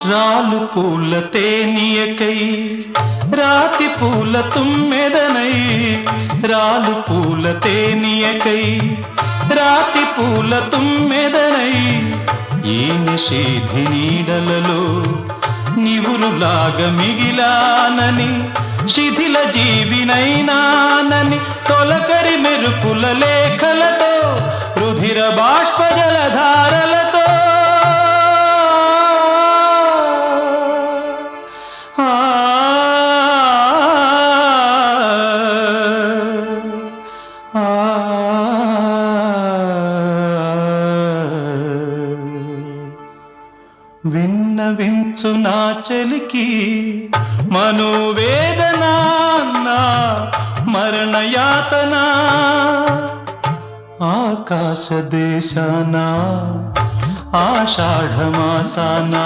రాలు పూల తేనియకై రాతి పూల తుమ్మెదనై రాలు పూల తేనియకై రాతి పూల తుమ్మెదనై ఈ నిషేధి నీడలలో నివురులాగా మిగిలానని శిథిల జీవినైనానని తొలకరి మెరుపుల లేఖలతో రుధిర బాష్ప జలధారలతో విన్నవించు నా చలికి మనోవేదన మరణయాతన ఆకాశ దేశాన ఆషాఢమాసాన